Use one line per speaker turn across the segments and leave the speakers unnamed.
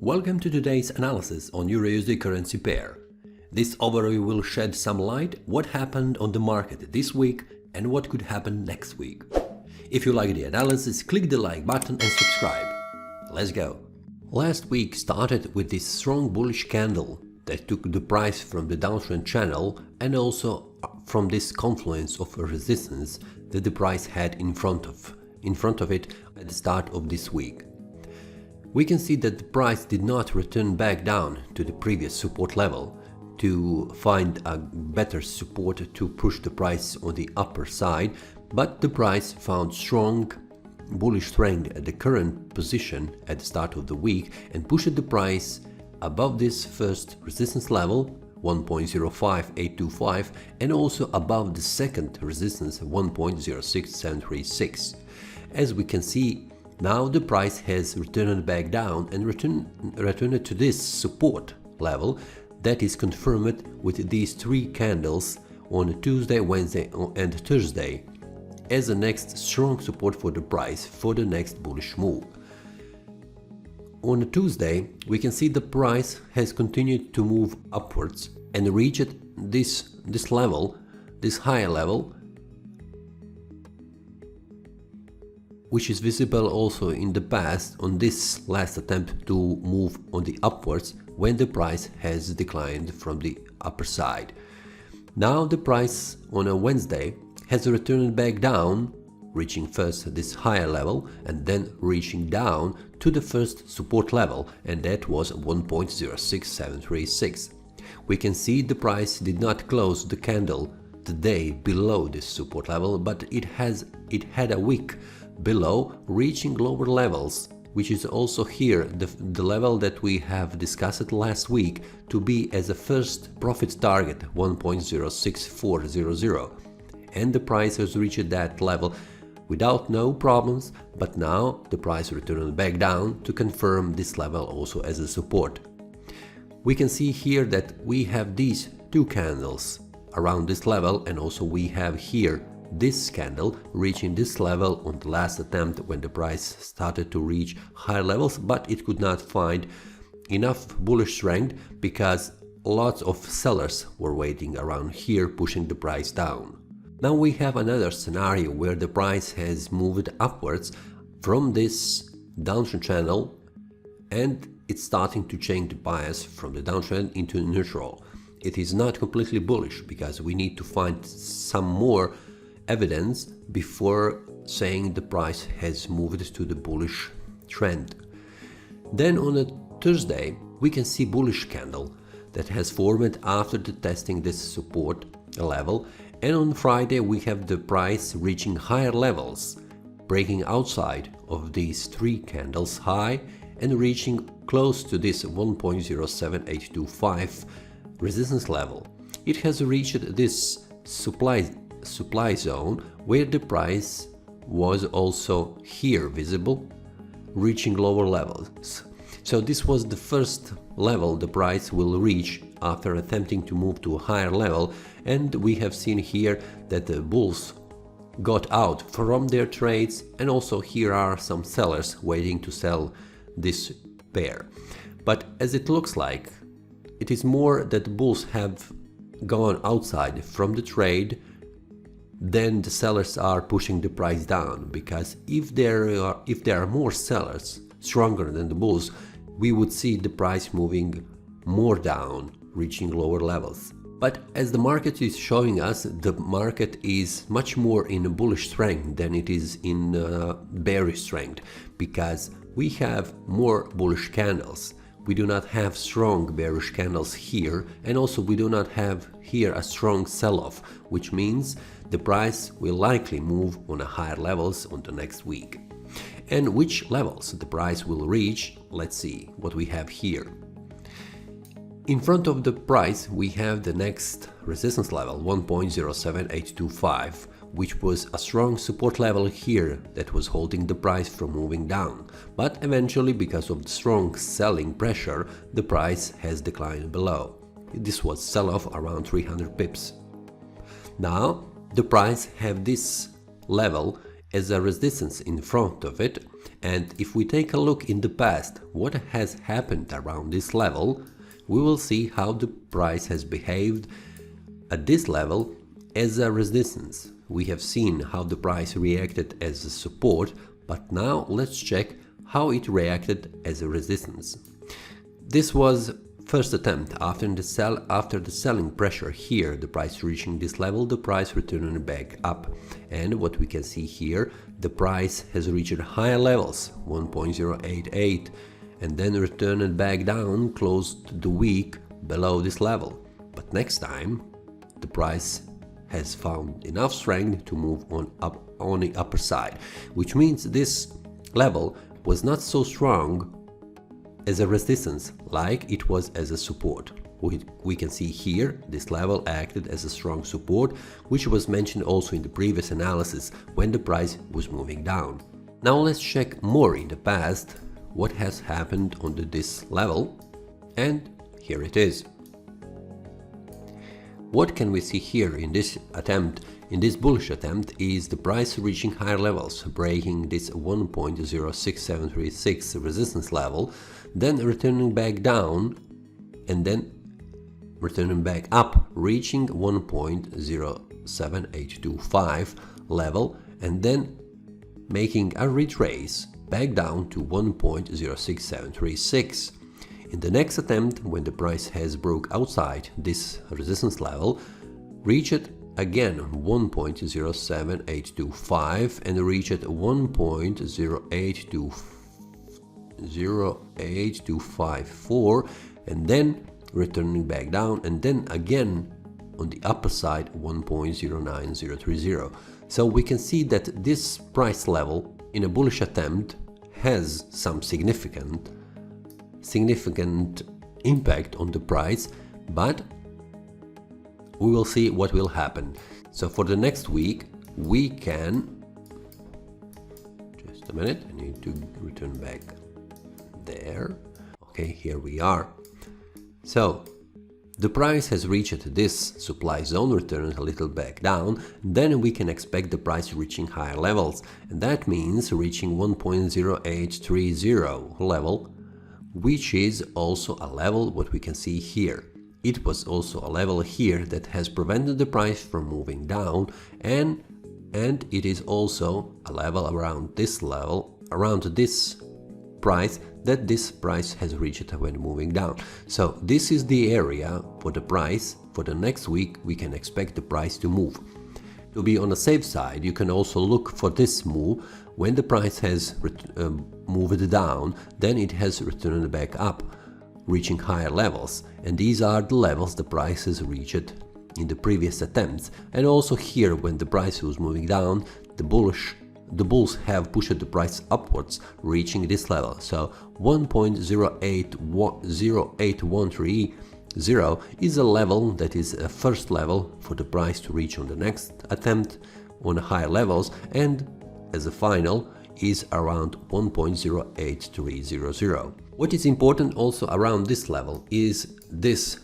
Welcome to today's analysis on EURUSD currency pair. This overview will shed some light what happened on the market this week and what could happen next week. If you like the analysis, click the like button and subscribe. Let's go. Last week started with this strong bullish candle that took the price from the downtrend channel and also from this confluence of resistance that the price had in front of it at the start of this week. We can see that the price did not return back down to the previous support level to find a better support to push the price on the upper side, but the price found strong bullish strength at the current position at the start of the week and pushed the price above this first resistance level 1.05825 and also above the second resistance 1.06736. As we can see, now the price has returned back down and returned to this support level that is confirmed with these three candles on Tuesday, Wednesday and Thursday as the next strong support for the price for the next bullish move. On Tuesday, we can see the price has continued to move upwards and reached this level, this higher level, which is visible also in the past on this last attempt to move on the upwards when the price has declined from the upper side. Now the price on a Wednesday has returned back down, reaching first this higher level and then reaching down to the first support level, and that was 1.06736. We can see the price did not close the candle today below this support level, but it had a wick below, reaching lower levels, which is also here the level that we have discussed last week to be as a first profit target 1.06400, and the price has reached that level without no problems, but now the price returned back down to confirm this level also as a support. We can see here that we have these two candles around this level, and also we have here this candle reaching this level on the last attempt when the price started to reach higher levels, but it could not find enough bullish strength because lots of sellers were waiting around here pushing the price down. Now we have another scenario where the price has moved upwards from this downtrend channel and it's starting to change the bias from the downtrend into neutral. It is not completely bullish because we need to find some more evidence before saying the price has moved to the bullish trend. Then on a Thursday we can see bullish candle that has formed after the testing this support level, and on Friday we have the price reaching higher levels, breaking outside of these three candles high and reaching close to this 1.07825 resistance level. It has reached this supply zone where the price was also here visible, reaching lower levels. So this was the first level the price will reach after attempting to move to a higher level, and we have seen here that the bulls got out from their trades, and also here are some sellers waiting to sell this pair. But as it looks like, it is more that the bulls have gone outside from the trade, then the sellers are pushing the price down, because if there are more sellers stronger than the bulls, we would see the price moving more down, reaching lower levels. But as the market is showing us, the market is much more in a bullish strength than it is in bearish strength, because we have more bullish candles. We do not have strong bearish candles here, and also we do not have here a strong sell-off, which means the price will likely move on a higher levels on the next week. And which levels the price will reach, let's see what we have here. In front of the price we have the next resistance level 1.07825, which was a strong support level here that was holding the price from moving down, but eventually because of the strong selling pressure the price has declined below. This was sell-off around 300 pips. Now the price have this level as a resistance in front of it, and if we take a look in the past what has happened around this level, we will see how the price has behaved at this level as a resistance. We have seen how the price reacted as a support, but now let's check how it reacted as a resistance. This was first attempt after the selling pressure here, the price reaching this level, the price returning back up. And what we can see here, the price has reached higher levels, 1.088, and then returned back down, closed the week below this level. But next time, the price has found enough strength to move on the upper side, which means this level was not so strong as a resistance like it was as a support. We can see here this level acted as a strong support, which was mentioned also in the previous analysis when the price was moving down. Now let's check more in the past what has happened on this level, and here it is. What can we see here in this attempt, in this bullish attempt, is the price reaching higher levels, breaking this 1.06736 resistance level, then returning back down, and then returning back up, reaching 1.07825 level, and then making a retrace back down to 1.06736. In the next attempt, when the price has broke outside this resistance level, reached again 1.07825 and reached 1.08254, and then returning back down, and then again on the upper side 1.09030. So we can see that this price level in a bullish attempt has some significant impact on the price, but we will see what will happen. So for the next week we can, just a minute, I need to return back there. Okay, here we are. So the price has reached this supply zone, returned a little back down, then we can expect the price reaching higher levels, and that means reaching 1.0830 level, which is also a level what we can see here. It was also a level here that has prevented the price from moving down, and it is also a level around this price that this price has reached when moving down. So this is the area for the price. For the next week we can expect the price to move. To be on the safe side, you can also look for this move. When the price has moved down, then it has returned back up, reaching higher levels, and these are the levels the price has reached in the previous attempts. And also here, when the price was moving down, the bulls have pushed the price upwards, reaching this level. So 1.08130 is a level that is a first level for the price to reach on the next attempt on higher levels, and as a final is around 1.08300. What is important also around this level is this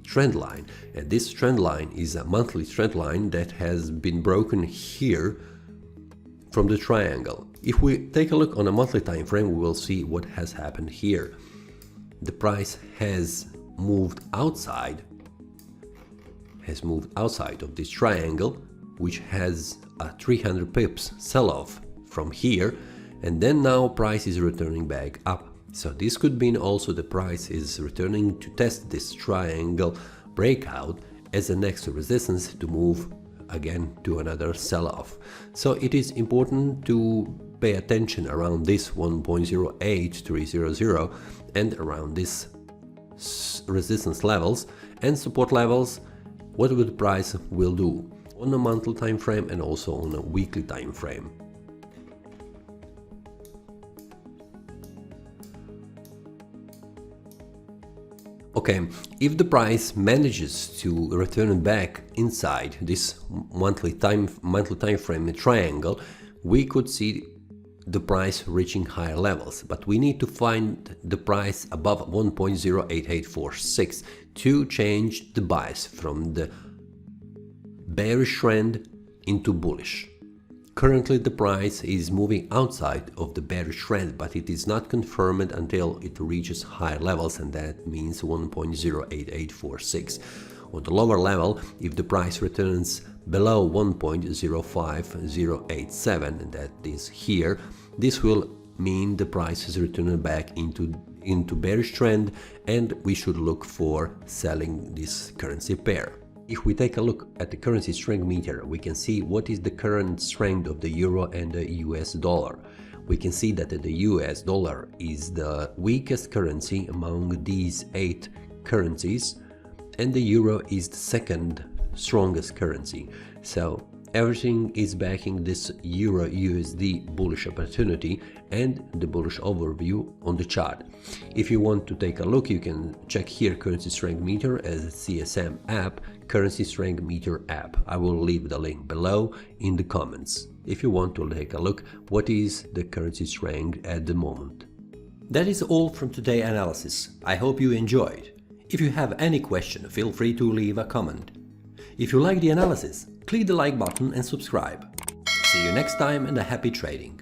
trend line, and this trend line is a monthly trend line that has been broken here from the triangle. If we take a look on a monthly time frame, we will see what has happened here. The price has moved outside of this triangle, which has a 300 pips sell-off from here, and then now price is returning back up. So this could mean also the price is returning to test this triangle breakout as a next resistance to move again to another sell-off. So it is important to pay attention around this 1.08300 and around this resistance levels and support levels, what the price will do on a monthly time frame and also on a weekly time frame. Okay, if the price manages to return back inside this monthly time frame triangle, we could see the price reaching higher levels, but we need to find the price above 1.08846 to change the bias from the bearish trend into bullish. Currently the price is moving outside of the bearish trend, but it is not confirmed until it reaches higher levels, and that means 1.08846. On the lower level, if the price returns below 1.05087, and that is here, this will mean the price has returned back into bearish trend, and we should look for selling this currency pair. If we take a look at the currency strength meter, we can see what is the current strength of the euro and the US dollar. We can see that the US dollar is the weakest currency among these 8 currencies, and the euro is the second strongest currency. So everything is backing this Euro USD bullish opportunity and the bullish overview on the chart. If you want to take a look, you can check here currency strength meter as a CSM app, currency strength meter app. I will leave the link below in the comments if you want to take a look what is the currency strength at the moment. That is all from today's analysis. I hope you enjoyed. If you have any question, feel free to leave a comment. If you like the analysis, click the like button and subscribe. See you next time and a happy trading!